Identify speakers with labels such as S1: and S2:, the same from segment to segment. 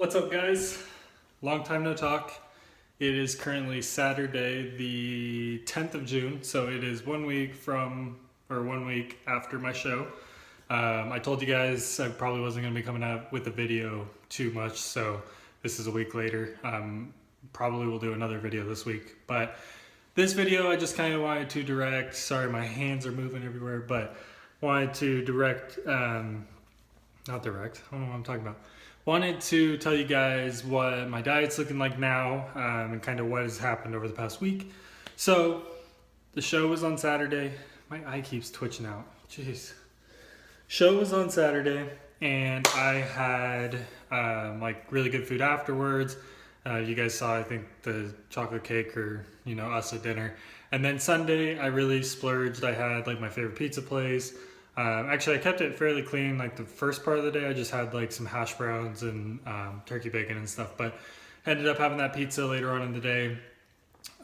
S1: What's up, guys? Long time no talk. It is currently Saturday, the 10th of June, so it is 1 week or 1 week after my show. I told you guys I probably wasn't going to be coming out with a video too much, so this is a week later. Probably will do another video this week, but this video I just kind of wanted to direct. Sorry, my hands are moving everywhere, but wanted to not direct. I don't know what I'm talking about. Wanted to tell you guys what my diet's looking like now, and kind of what has happened over the past week. So the show was on Saturday. My eye keeps twitching out. Jeez. Show was on Saturday, and I had like really good food afterwards. You guys saw, I think, the chocolate cake or us at dinner. And then Sunday I really splurged. I had like my favorite pizza place. Actually, I kept it fairly clean. Like the first part of the day, I just had like some hash browns and turkey bacon and stuff. But ended up having that pizza later on in the day,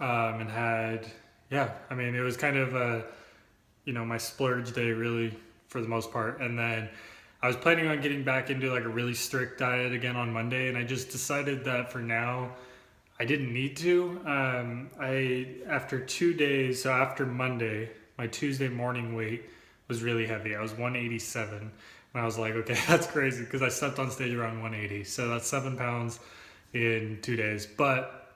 S1: and had it was kind of my splurge day really for the most part. And then I was planning on getting back into like a really strict diet again on Monday, and I just decided that for now I didn't need to. After 2 days, so after Monday, my Tuesday morning weight was really heavy. I was 187, and I was like, okay, that's crazy because I stepped on stage around 180, so that's 7 pounds in 2 days. But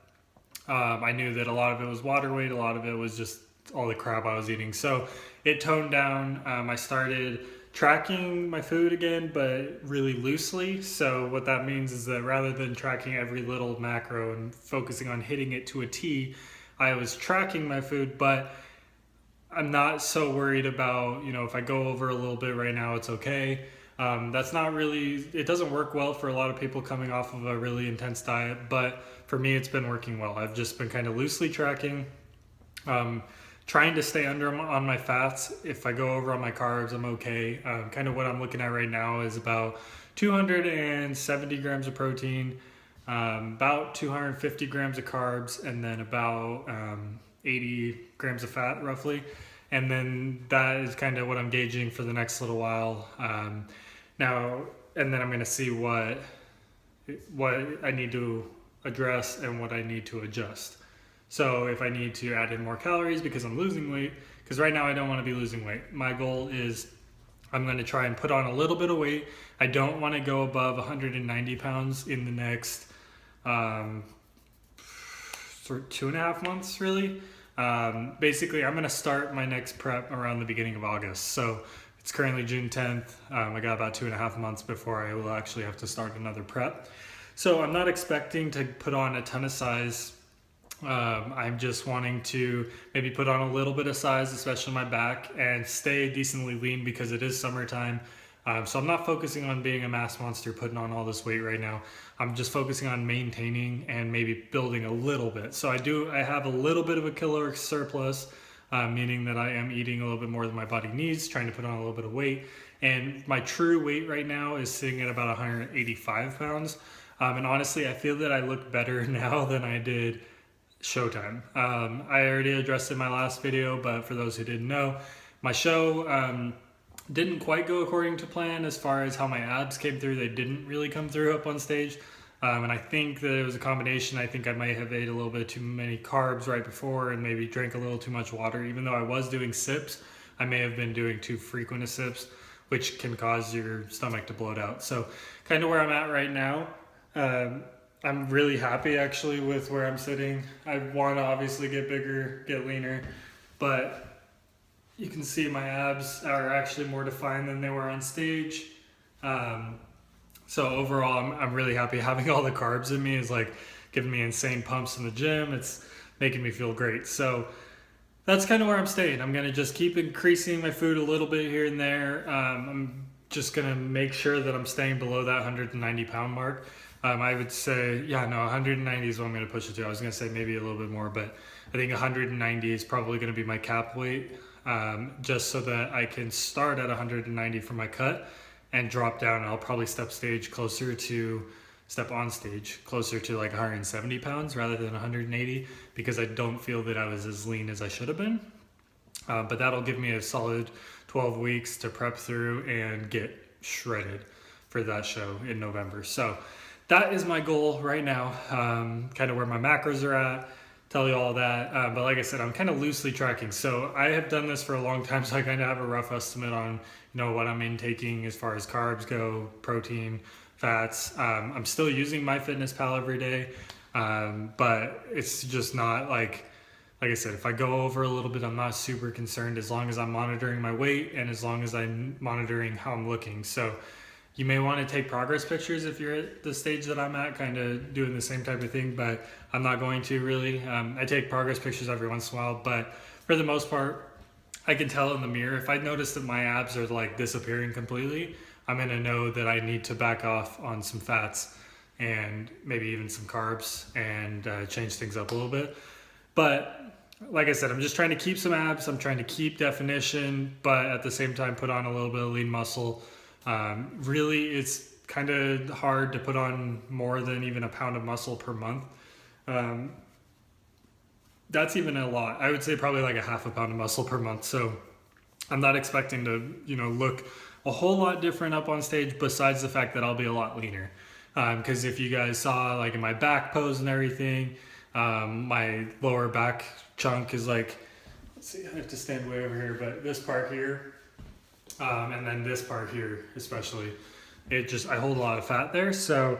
S1: I knew that a lot of it was water weight, a lot of it was just all the crap I was eating, so it toned down. I started tracking my food again, but really loosely. So what that means is that rather than tracking every little macro and focusing on hitting it to a T, I was tracking my food, but I'm not so worried about, if I go over a little bit right now, it's okay. That's not really, it doesn't work well for a lot of people coming off of a really intense diet, but for me, it's been working well. I've just been kind of loosely tracking, trying to stay under on my fats. If I go over on my carbs, I'm okay. Kind of what I'm looking at right now is about 270 grams of protein, about 250 grams of carbs, and then about 80 grams of fat roughly. And then that is kind of what I'm gauging for the next little while. Now, and then I'm going to see what I need to address and what I need to adjust. So if I need to add in more calories because I'm losing weight, because right now I don't want to be losing weight. My goal is I'm going to try and put on a little bit of weight. I don't want to go above 190 pounds in the next for 2.5 months, really. Basically, I'm going to start my next prep around the beginning of August. So it's currently June 10th. I got about 2.5 months before I will actually have to start another prep. So I'm not expecting to put on a ton of size. I'm just wanting to maybe put on a little bit of size, especially my back, and stay decently lean because it is summertime. So I'm not focusing on being a mass monster, putting on all this weight right now. I'm just focusing on maintaining and maybe building a little bit. So I have a little bit of a caloric surplus, meaning that I am eating a little bit more than my body needs, trying to put on a little bit of weight. And my true weight right now is sitting at about 185 pounds. And honestly, I feel that I look better now than I did showtime. I already addressed in my last video, but for those who didn't know, my show didn't quite go according to plan as far as how my abs came through. They didn't really come through up on stage. And I think that it was a combination. I think I might have ate a little bit too many carbs right before and maybe drank a little too much water. Even though I was doing sips, I may have been doing too frequent of sips, which can cause your stomach to bloat out. So kind of where I'm at right now. I'm really happy actually with where I'm sitting. I want to obviously get bigger, get leaner, but you can see my abs are actually more defined than they were on stage. So overall, I'm really happy. Having all the carbs in me is like giving me insane pumps in the gym. It's making me feel great. So that's kind of where I'm staying. I'm going to just keep increasing my food a little bit here and there. I'm just going to make sure that I'm staying below that 190 pound mark. I would say, 190 is what I'm going to push it to. I was going to say maybe a little bit more, but I think 190 is probably going to be my cap weight, just so that I can start at 190 for my cut and drop down. I'll probably step on stage closer to like 170 pounds rather than 180 because I don't feel that I was as lean as I should have been. But that'll give me a solid 12 weeks to prep through and get shredded for that show in November. So that is my goal right now. Kind of where my macros are at, tell you all that. But like I said, I'm kind of loosely tracking. So I have done this for a long time, so I kind of have a rough estimate on what I'm intaking as far as carbs go, protein, fats. I'm still using MyFitnessPal every day, but it's just not like I said, if I go over a little bit, I'm not super concerned as long as I'm monitoring my weight and as long as I'm monitoring how I'm looking. So you may want to take progress pictures if you're at the stage that I'm at, kind of doing the same type of thing, but I'm not going to really. I take progress pictures every once in a while, but for the most part, I can tell in the mirror. If I notice that my abs are like disappearing completely, I'm going to know that I need to back off on some fats and maybe even some carbs and change things up a little bit. But like I said, I'm just trying to keep some abs. I'm trying to keep definition, but at the same time, put on a little bit of lean muscle. Really, it's kind of hard to put on more than even a pound of muscle per month. That's even a lot. I would say probably like a half a pound of muscle per month. So I'm not expecting to, look a whole lot different up on stage besides the fact that I'll be a lot leaner. Because if you guys saw like in my back pose and everything, my lower back chunk is like, let's see, I have to stand way over here, but this part here, and then this part here especially, I hold a lot of fat there. So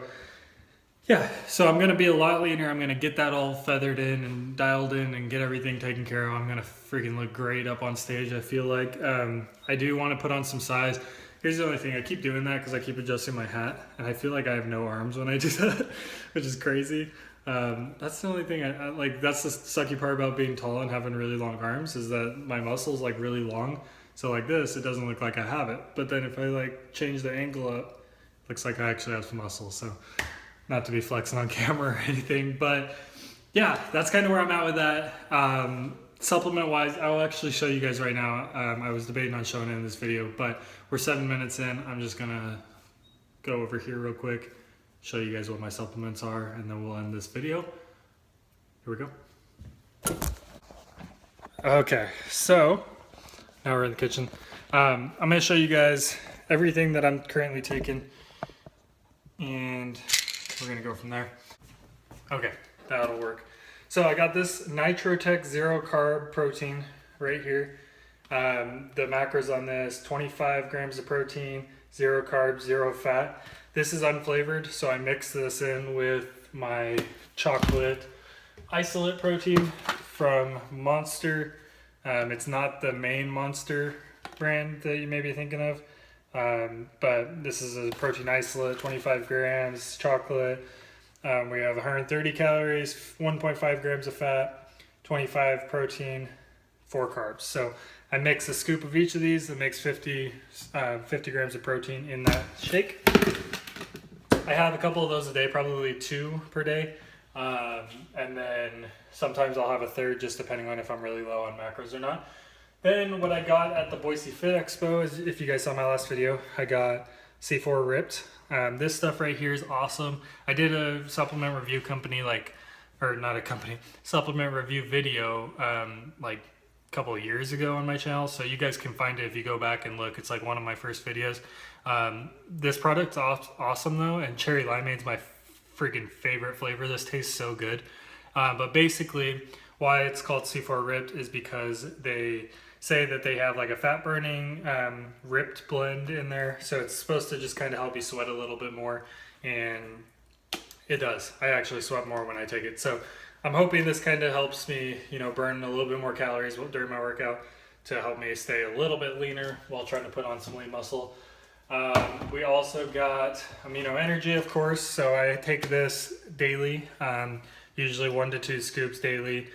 S1: yeah, so I'm gonna be a lot leaner. I'm gonna get that all feathered in and dialed in and get everything taken care of. I'm gonna freaking look great up on stage. I feel like I do want to put on some size. Here's the only thing, I keep doing that because I keep adjusting my hat and I feel like I have no arms when I do that, which is crazy. That's the only thing I like. That's the sucky part about being tall and having really long arms, is that my muscles like really long. So like this, it doesn't look like I have it. But then if I like change the angle up, it looks like I actually have some muscle. So not to be flexing on camera or anything, but yeah, that's kind of where I'm at with that. Supplement wise, I'll actually show you guys right now. I was debating on showing it in this video, but we're 7 minutes in. I'm just gonna go over here real quick, show you guys what my supplements are, and then we'll end this video. Here we go. Okay, so now we're in the kitchen. I'm gonna show you guys everything that I'm currently taking, and we're gonna go from there. Okay, that'll work. So I got this Nitrotech Zero Carb Protein right here. The macros on this, 25 grams of protein, 0 carbs, 0 fat. This is unflavored, so I mix this in with my chocolate isolate protein from Monster. It's not the main Monster brand that you may be thinking of, but this is a protein isolate, 25 grams chocolate. We have 130 calories, 1.5 grams of fat, 25 protein, 4 carbs. So I mix a scoop of each of these that makes 50 grams of protein in that shake. I have a couple of those a day, probably 2 per day. And then sometimes I'll have a third, just depending on if I'm really low on macros or not. Then what I got at the Boise Fit Expo is, if you guys saw my last video, I got C4 Ripped. This stuff right here is awesome. I did a supplement review supplement review video like a couple of years ago on my channel, so you guys can find it if you go back and look. It's like one of my first videos. This product's awesome though, and cherry limeade's my freaking favorite flavor. This tastes so good. But basically why it's called C4 Ripped is because they say that they have like a fat burning ripped blend in there, so it's supposed to just kind of help you sweat a little bit more, and it does. I actually sweat more when I take it, so I'm hoping this kind of helps me burn a little bit more calories during my workout to help me stay a little bit leaner while trying to put on some lean muscle. We also got Amino Energy, of course, so I take this daily, usually 1 to 2 scoops daily,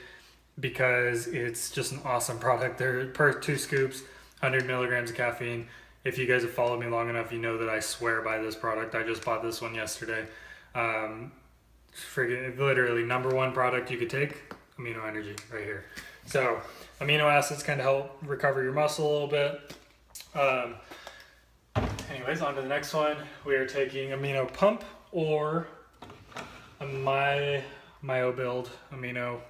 S1: because it's just an awesome product. They're per 2 scoops, 100 milligrams of caffeine. If you guys have followed me long enough, you know that I swear by this product. I just bought this one yesterday. Literally #1 product you could take, Amino Energy right here. So amino acids kind of help recover your muscle a little bit. Anyways, on to the next one. We are taking Amino Pump, or a MyoBuild Amino.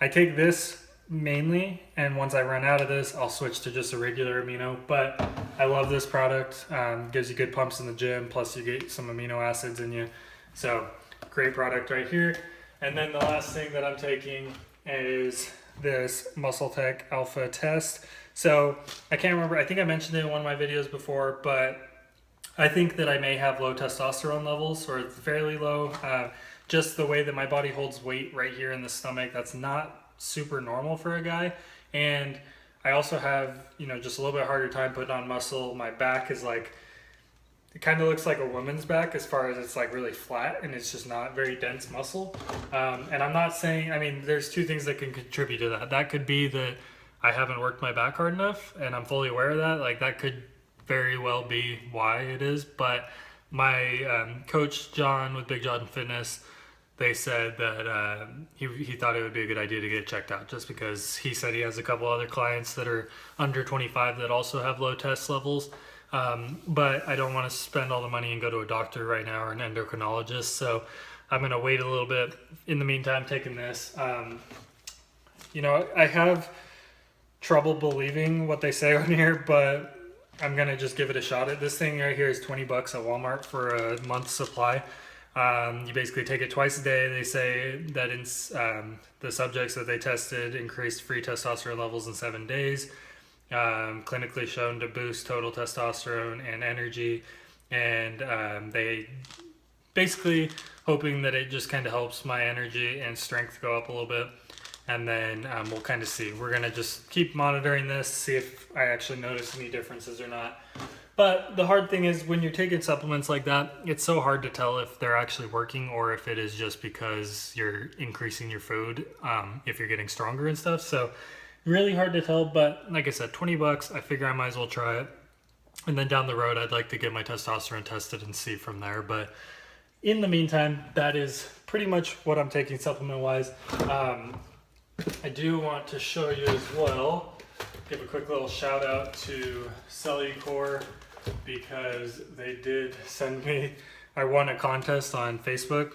S1: I take this mainly, and once I run out of this, I'll switch to just a regular amino. But I love this product. Gives you good pumps in the gym, plus you get some amino acids in you. So great product right here. And then the last thing that I'm taking is this MuscleTech Alpha Test. So I can't remember, I think I mentioned it in one of my videos before, but I think that I may have low testosterone levels, or fairly low. Just the way that my body holds weight right here in the stomach, that's not super normal for a guy. And I also have, you know, just a little bit harder time putting on muscle. My back is like, it kind of looks like a woman's back as far as it's like really flat and it's just not very dense muscle. And I'm not saying, I mean, there's two things that can contribute to that. That could be that I haven't worked my back hard enough, and I'm fully aware of that. Like, that could very well be why it is. But my coach John with Big John Fitness, they said that he thought it would be a good idea to get checked out, just because he said he has a couple other clients that are under 25 that also have low test levels. But I don't want to spend all the money and go to a doctor right now or an endocrinologist. So I'm going to wait a little bit. In the meantime, taking this, you know, I have trouble believing what they say on here, but I'm going to just give it a shot. This thing right here is $20 at Walmart for a month's supply. You basically take it twice a day. They say that in the subjects that they tested increased free testosterone levels in 7 days. Clinically shown to boost total testosterone and energy, and they basically hoping that it just kind of helps my energy and strength go up a little bit. And then we'll kind of see. We're gonna just keep monitoring this, see if I actually notice any differences or not. But the hard thing is when you're taking supplements like that, it's so hard to tell if they're actually working or if it is just because you're increasing your food, if you're getting stronger and stuff. So really hard to tell, but like I said, $20, I figure I might as well try it. And then down the road, I'd like to get my testosterone tested and see from there. But in the meantime, that is pretty much what I'm taking supplement-wise. I do want to show you as well, give a quick little shout out to Cellucor, because they did send me, I won a contest on Facebook.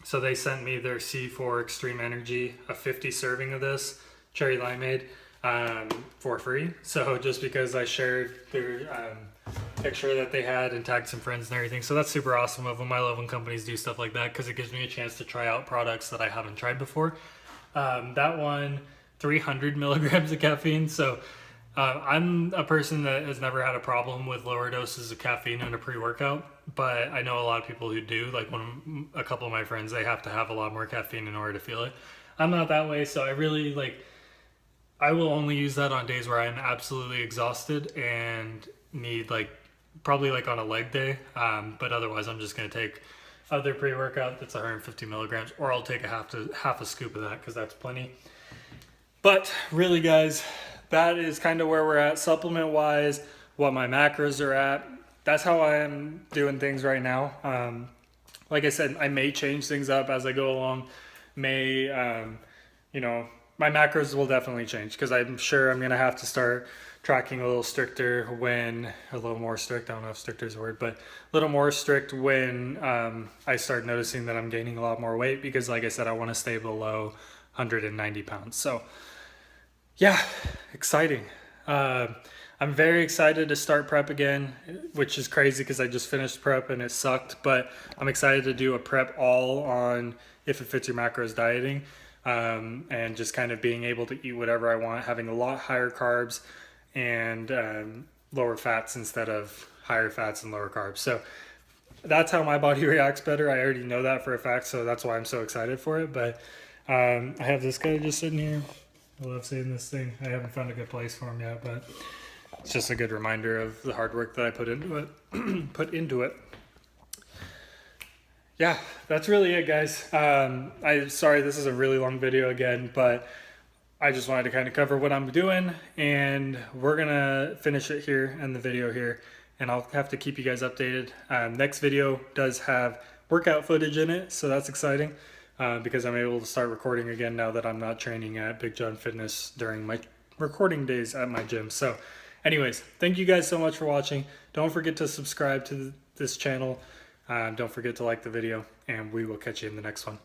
S1: So they sent me their C4 Extreme Energy, a 50 serving of this cherry limeade, for free. So just because I shared their picture that they had and tagged some friends and everything. So that's super awesome of them. I love when companies do stuff like that because it gives me a chance to try out products that I haven't tried before. That one, 300 milligrams of caffeine. So I'm a person that has never had a problem with lower doses of caffeine in a pre-workout, but I know a lot of people who do. Like a couple of my friends, they have to have a lot more caffeine in order to feel it. I'm not that way, so I really I will only use that on days where I'm absolutely exhausted and need probably on a leg day. But otherwise I'm just going to take other pre-workout that's 150 milligrams, or I'll take half a scoop of that because that's plenty. But really guys, that is kind of where we're at supplement wise, what my macros are at. That's how I am doing things right now. Like I said, I may change things up as I go along. My macros will definitely change because I'm sure I'm going to have to start tracking a little more strict, I don't know if stricter is a word, but a little more strict when I start noticing that I'm gaining a lot more weight, because like I said, I want to stay below 190 pounds. So yeah, exciting. I'm very excited to start prep again, which is crazy because I just finished prep and it sucked, but I'm excited to do a prep all on If It Fits Your Macros dieting. And just kind of being able to eat whatever I want, having a lot higher carbs and lower fats instead of higher fats and lower carbs. So that's how my body reacts better. I already know that for a fact, so that's why I'm so excited for it. But I have this guy just sitting here. I love seeing this thing. I haven't found a good place for him yet, but it's just a good reminder of the hard work that I put into it. Yeah, that's really it, guys. I'm sorry this is a really long video again, but I just wanted to kind of cover what I'm doing, and we're gonna finish it here and the video here, and I'll have to keep you guys updated. Next video does have workout footage in it, so that's exciting because I'm able to start recording again now that I'm not training at Big John Fitness during my recording days at my gym. So anyways, thank you guys so much for watching. Don't forget to subscribe to this channel. Don't forget to like the video, and we will catch you in the next one.